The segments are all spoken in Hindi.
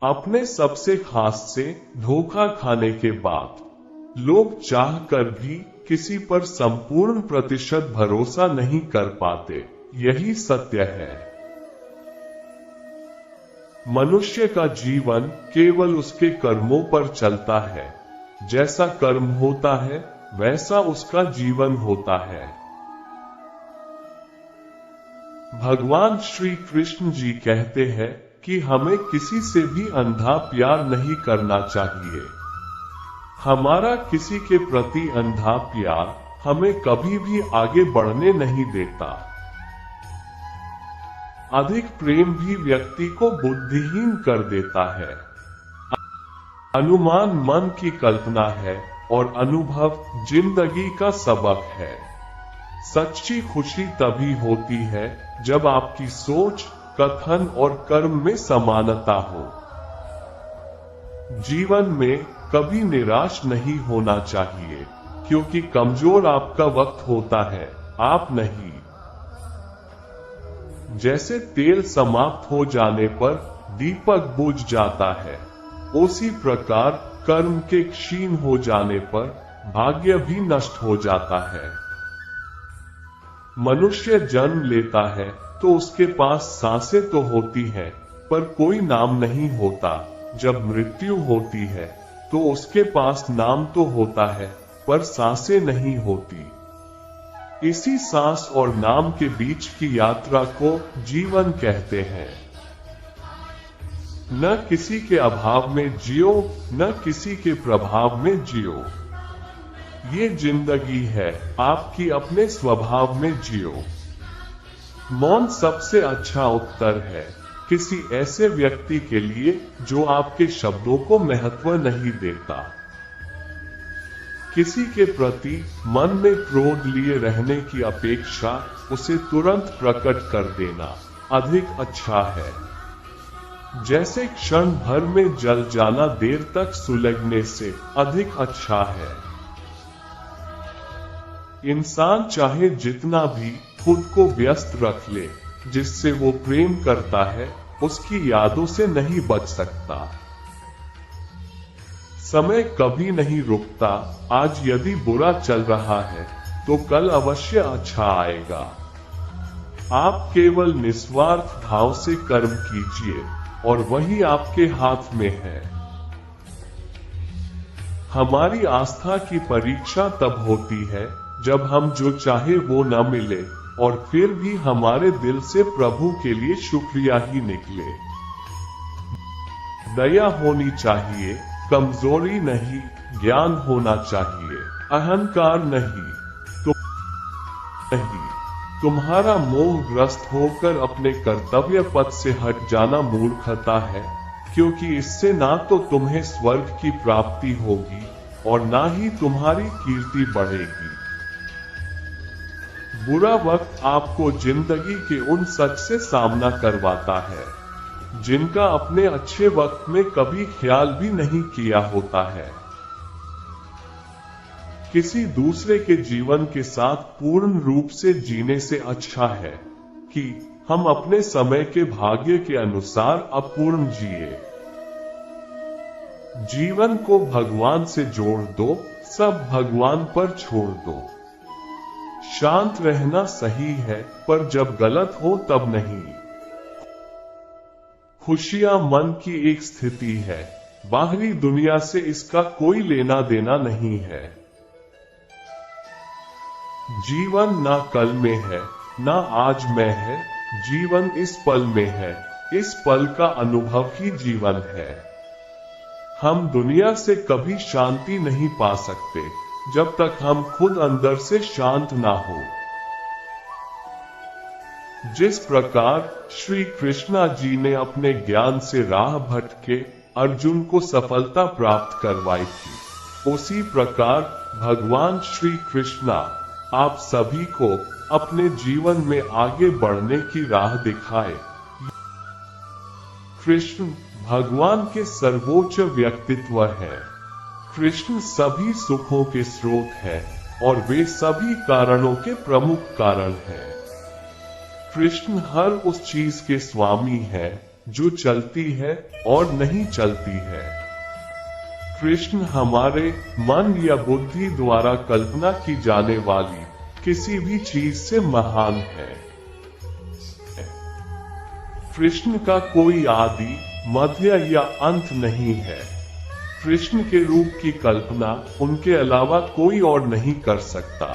अपने सबसे खास से धोखा खाने के बाद लोग चाह कर भी किसी पर संपूर्ण प्रतिशत भरोसा नहीं कर पाते। यही सत्य है। मनुष्य का जीवन केवल उसके कर्मों पर चलता है। जैसा कर्म होता है वैसा उसका जीवन होता है। भगवान श्री कृष्ण जी कहते हैं कि हमें किसी से भी अंधा प्यार नहीं करना चाहिए। हमारा किसी के प्रति अंधा प्यार हमें कभी भी आगे बढ़ने नहीं देता। अधिक प्रेम भी व्यक्ति को बुद्धिहीन कर देता है। अनुमान मन की कल्पना है और अनुभव जिंदगी का सबक है। सच्ची खुशी तभी होती है जब आपकी सोच, कथन और कर्म में समानता हो। जीवन में कभी निराश नहीं होना चाहिए, क्योंकि कमजोर आपका वक्त होता है, आप नहीं। जैसे तेल समाप्त हो जाने पर दीपक बुझ जाता है, उसी प्रकार कर्म के क्षीण हो जाने पर भाग्य भी नष्ट हो जाता है। मनुष्य जन्म लेता है तो उसके पास सांसें तो होती हैं, पर कोई नाम नहीं होता। जब मृत्यु होती है तो उसके पास नाम तो होता है, पर सांसें नहीं होती। इसी सांस और नाम के बीच की यात्रा को जीवन कहते हैं। न किसी के अभाव में जियो, न किसी के प्रभाव में जियो। ये जिंदगी है, आपकी अपने स्वभाव में जियो। मौन सबसे अच्छा उत्तर है किसी ऐसे व्यक्ति के लिए जो आपके शब्दों को महत्व नहीं देता। किसी के प्रति मन में क्रोध लिए रहने की अपेक्षा उसे तुरंत प्रकट कर देना अधिक अच्छा है। जैसे क्षण भर में जल जाना देर तक सुलगने से अधिक अच्छा है। इंसान चाहे जितना भी खुद को व्यस्त रख ले, जिससे वो प्रेम करता है उसकी यादों से नहीं बच सकता। समय कभी नहीं रुकता। आज यदि बुरा चल रहा है तो कल अवश्य अच्छा आएगा। आप केवल निस्वार्थ भाव से कर्म कीजिए और वही आपके हाथ में है। हमारी आस्था की परीक्षा तब होती है जब हम जो चाहे वो न मिले और फिर भी हमारे दिल से प्रभु के लिए शुक्रिया ही निकले। दया होनी चाहिए, कमजोरी नहीं, ज्ञान होना चाहिए, अहंकार नहीं। तुम्हारा मोहग्रस्त होकर अपने कर्तव्य पथ से हट जाना मूर्खता है, क्योंकि इससे ना तो तुम्हें स्वर्ग की प्राप्ति होगी और ना ही तुम्हारी कीर्ति बढ़ेगी। बुरा वक्त आपको जिंदगी के उन सच से सामना करवाता है जिनका अपने अच्छे वक्त में कभी ख्याल भी नहीं किया होता है। किसी दूसरे के जीवन के साथ पूर्ण रूप से जीने से अच्छा है कि हम अपने समय के भाग्य के अनुसार अपूर्ण जिए। जीवन को भगवान से जोड़ दो, सब भगवान पर छोड़ दो। शांत रहना सही है, पर जब गलत हो तब नहीं। खुशियां मन की एक स्थिति है, बाहरी दुनिया से इसका कोई लेना देना नहीं है। जीवन ना कल में है, ना आज में है, जीवन इस पल में है। इस पल का अनुभव ही जीवन है। हम दुनिया से कभी शांति नहीं पा सकते जब तक हम खुद अंदर से शांत ना हो। जिस प्रकार श्री कृष्णा जी ने अपने ज्ञान से राह भटके अर्जुन को सफलता प्राप्त करवाई थी, उसी प्रकार भगवान श्री कृष्णा आप सभी को अपने जीवन में आगे बढ़ने की राह दिखाए। कृष्ण भगवान के सर्वोच्च व्यक्तित्व है। कृष्ण सभी सुखों के स्रोत है और वे सभी कारणों के प्रमुख कारण हैं। कृष्ण हर उस चीज के स्वामी है जो चलती है और नहीं चलती है। कृष्ण हमारे मन या बुद्धि द्वारा कल्पना की जाने वाली किसी भी चीज से महान है। कृष्ण का कोई आदि, मध्य या अंत नहीं है। कृष्ण के रूप की कल्पना उनके अलावा कोई और नहीं कर सकता।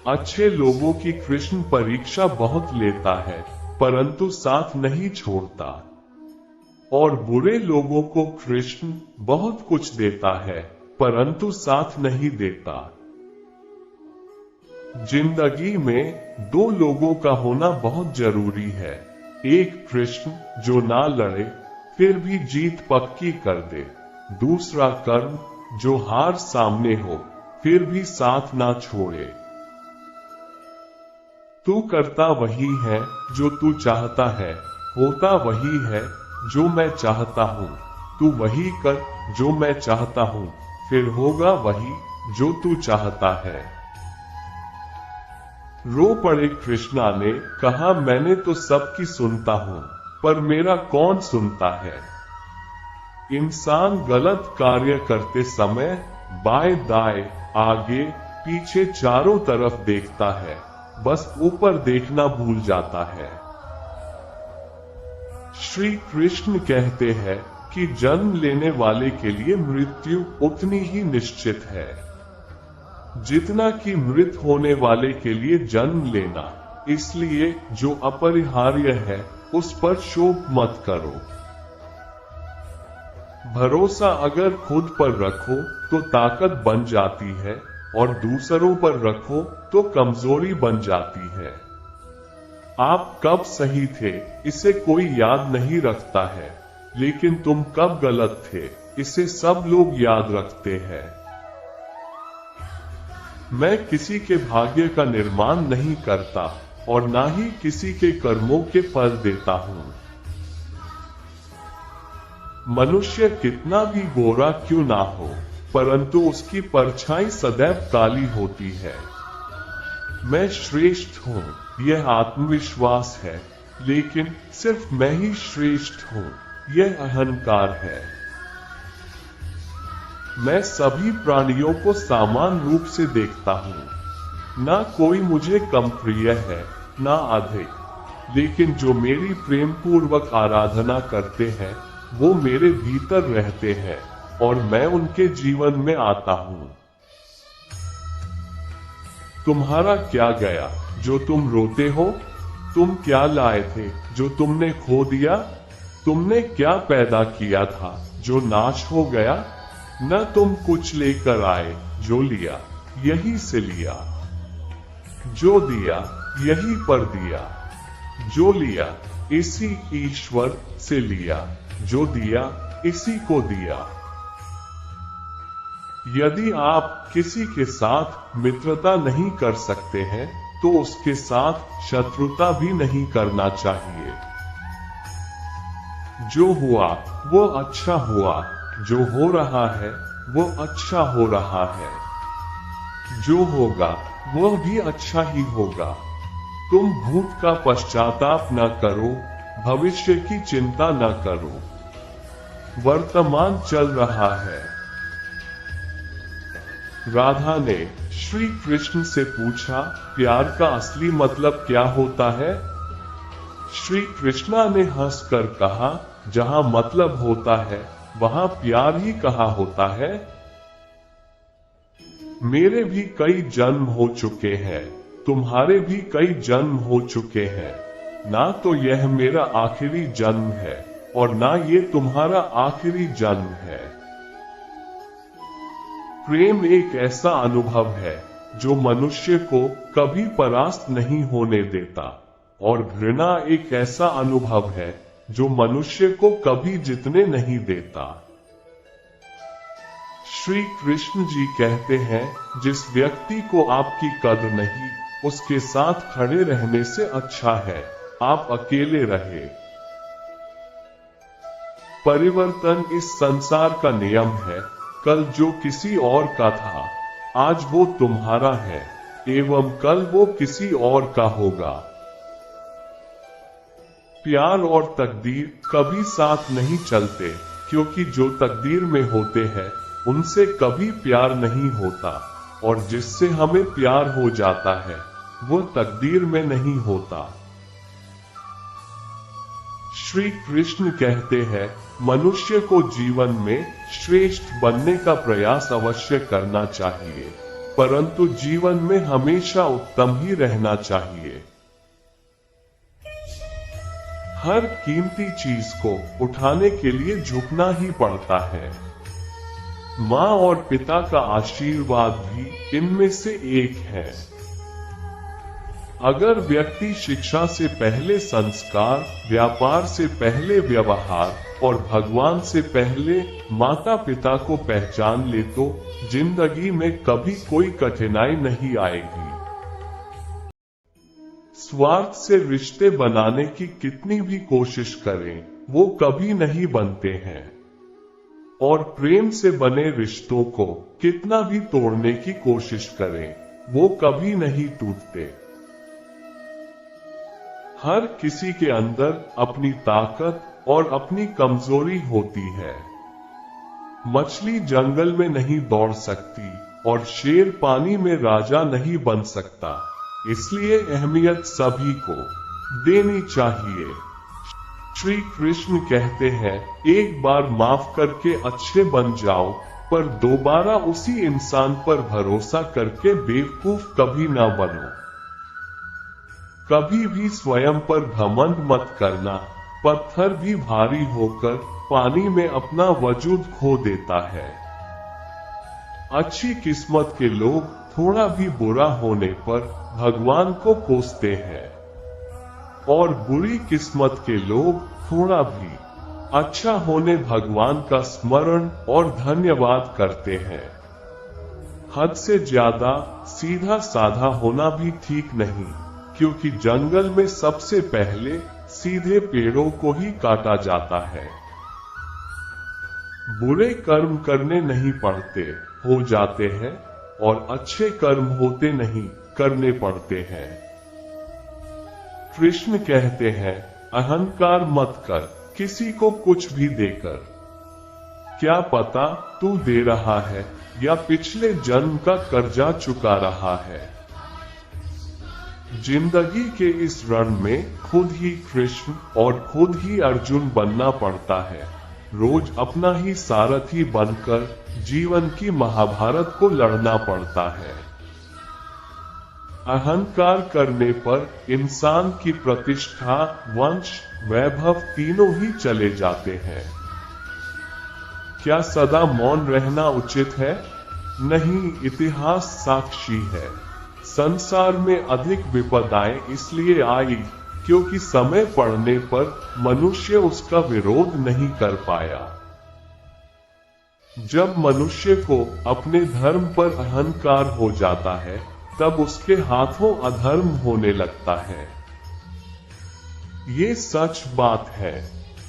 अच्छे लोगों की कृष्ण परीक्षा बहुत लेता है, परंतु साथ नहीं छोड़ता, और बुरे लोगों को कृष्ण बहुत कुछ देता है, परंतु साथ नहीं देता। जिंदगी में दो लोगों का होना बहुत जरूरी है। एक कृष्ण जो ना लड़े फिर भी जीत पक्की कर दे, दूसरा कर्म जो हार सामने हो फिर भी साथ ना छोड़े। तू करता वही है जो तू चाहता है, होता वही है जो मैं चाहता हूँ। तू वही कर जो मैं चाहता हूँ, फिर होगा वही जो तू चाहता है। रो पड़े कृष्णा ने कहा, मैंने तो सबकी सुनता हूँ, पर मेरा कौन सुनता है। इंसान गलत कार्य करते समय बाएं दाएं आगे पीछे चारों तरफ देखता है, बस ऊपर देखना भूल जाता है। श्री कृष्ण कहते हैं कि जन्म लेने वाले के लिए मृत्यु उतनी ही निश्चित है जितना कि मृत होने वाले के लिए जन्म लेना। इसलिए जो अपरिहार्य है उस पर शोक मत करो। भरोसा अगर खुद पर रखो तो ताकत बन जाती है, और दूसरों पर रखो तो कमजोरी बन जाती है। आप कब सही थे इसे कोई याद नहीं रखता है, लेकिन तुम कब गलत थे इसे सब लोग याद रखते हैं। मैं किसी के भाग्य का निर्माण नहीं करता और ना ही किसी के कर्मों के फल देता हूं। मनुष्य कितना भी गोरा क्यों ना हो, परंतु उसकी परछाई सदैव काली होती है। मैं श्रेष्ठ हूँ यह आत्मविश्वास है, लेकिन सिर्फ मैं ही श्रेष्ठ हूँ यह अहंकार है। मैं सभी प्राणियों को समान रूप से देखता हूँ। ना कोई मुझे कम प्रिय है ना अधिक, लेकिन जो मेरी प्रेम पूर्वक आराधना करते हैं वो मेरे भीतर रहते हैं और मैं उनके जीवन में आता हूँ। तुम्हारा क्या गया जो तुम रोते हो? तुम क्या लाए थे जो तुमने खो दिया? तुमने क्या पैदा किया था जो नाश हो गया? न तुम कुछ लेकर आए जो लिया यही से लिया, जो दिया यही पर दिया, जो लिया इसी ईश्वर से लिया, जो दिया इसी को दिया। यदि आप किसी के साथ मित्रता नहीं कर सकते हैं तो उसके साथ शत्रुता भी नहीं करना चाहिए। जो हुआ वो अच्छा हुआ, जो हो रहा है वो अच्छा हो रहा है, जो होगा वो भी अच्छा ही होगा। तुम भूत का पश्चाताप न करो, भविष्य की चिंता न करो। वर्तमान चल रहा है। राधा ने श्री कृष्ण से पूछा, प्यार का असली मतलब क्या होता है? श्री कृष्णा ने हंसकर कहा, जहां मतलब होता है वहां प्यार ही कहाँ होता है। मेरे भी कई जन्म हो चुके हैं, तुम्हारे भी कई जन्म हो चुके हैं। ना तो यह मेरा आखिरी जन्म है और ना ये तुम्हारा आखिरी जन्म है। प्रेम एक ऐसा अनुभव है जो मनुष्य को कभी परास्त नहीं होने देता, और घृणा एक ऐसा अनुभव है जो मनुष्य को कभी जीतने नहीं देता। श्री कृष्ण जी कहते हैं, जिस व्यक्ति को आपकी कद्र नहीं, उसके साथ खड़े रहने से अच्छा है आप अकेले रहे। परिवर्तन इस संसार का नियम है। कल जो किसी और का था, आज वो तुम्हारा है, एवं कल वो किसी और का होगा। प्यार और तकदीर कभी साथ नहीं चलते, क्योंकि जो तकदीर में होते हैं उनसे कभी प्यार नहीं होता, और जिससे हमें प्यार हो जाता है वो तकदीर में नहीं होता। श्री कृष्ण कहते हैं, मनुष्य को जीवन में श्रेष्ठ बनने का प्रयास अवश्य करना चाहिए, परंतु जीवन में हमेशा उत्तम ही रहना चाहिए। हर कीमती चीज को उठाने के लिए झुकना ही पड़ता है। माँ और पिता का आशीर्वाद भी इनमें से एक है। अगर व्यक्ति शिक्षा से पहले संस्कार, व्यापार से पहले व्यवहार और भगवान से पहले माता पिता को पहचान ले तो जिंदगी में कभी कोई कठिनाई नहीं आएगी। स्वार्थ से रिश्ते बनाने की कितनी भी कोशिश करें वो कभी नहीं बनते हैं, और प्रेम से बने रिश्तों को कितना भी तोड़ने की कोशिश करें वो कभी नहीं टूटते। हर किसी के अंदर अपनी ताकत और अपनी कमजोरी होती है। मछली जंगल में नहीं दौड़ सकती और शेर पानी में राजा नहीं बन सकता, इसलिए अहमियत सभी को देनी चाहिए। श्री कृष्ण कहते हैं, एक बार माफ करके अच्छे बन जाओ, पर दोबारा उसी इंसान पर भरोसा करके बेवकूफ कभी ना बनो। कभी भी स्वयं पर घमंड मत करना, पत्थर भी भारी होकर पानी में अपना वजूद खो देता है। अच्छी किस्मत के लोग थोड़ा भी बुरा होने पर भगवान को कोसते हैं, और बुरी किस्मत के लोग थोड़ा भी अच्छा होने भगवान का स्मरण और धन्यवाद करते हैं। हद से ज्यादा सीधा साधा होना भी ठीक नहीं, क्योंकि जंगल में सबसे पहले सीधे पेड़ों को ही काटा जाता है। बुरे कर्म करने नहीं पड़ते, हो जाते हैं, और अच्छे कर्म होते नहीं, करने पड़ते हैं। कृष्ण कहते हैं, अहंकार मत कर किसी को कुछ भी देकर। क्या पता तू दे रहा है या पिछले जन्म का कर्जा चुका रहा है। जिंदगी के इस रण में खुद ही कृष्ण और खुद ही अर्जुन बनना पड़ता है। रोज अपना ही सारथी बनकर जीवन की महाभारत को लड़ना पड़ता है। अहंकार करने पर इंसान की प्रतिष्ठा, वंश, वैभव तीनों ही चले जाते हैं। क्या सदा मौन रहना उचित है? नहीं, इतिहास साक्षी है। संसार में अधिक विपदाएं इसलिए आई क्योंकि समय पड़ने पर मनुष्य उसका विरोध नहीं कर पाया। जब मनुष्य को अपने धर्म पर अहंकार हो जाता है, तब उसके हाथों अधर्म होने लगता है। ये सच बात है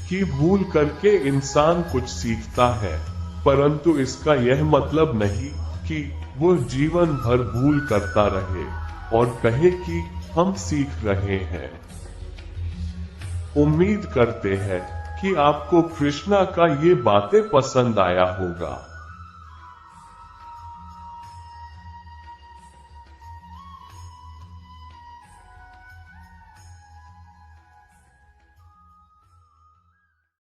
कि भूल करके इंसान कुछ सीखता है, परंतु इसका यह मतलब नहीं कि वो जीवन भर भूल करता रहे और कहे कि हम सीख रहे हैं। उम्मीद करते हैं कि आपको कृष्णा का ये बातें पसंद आया होगा।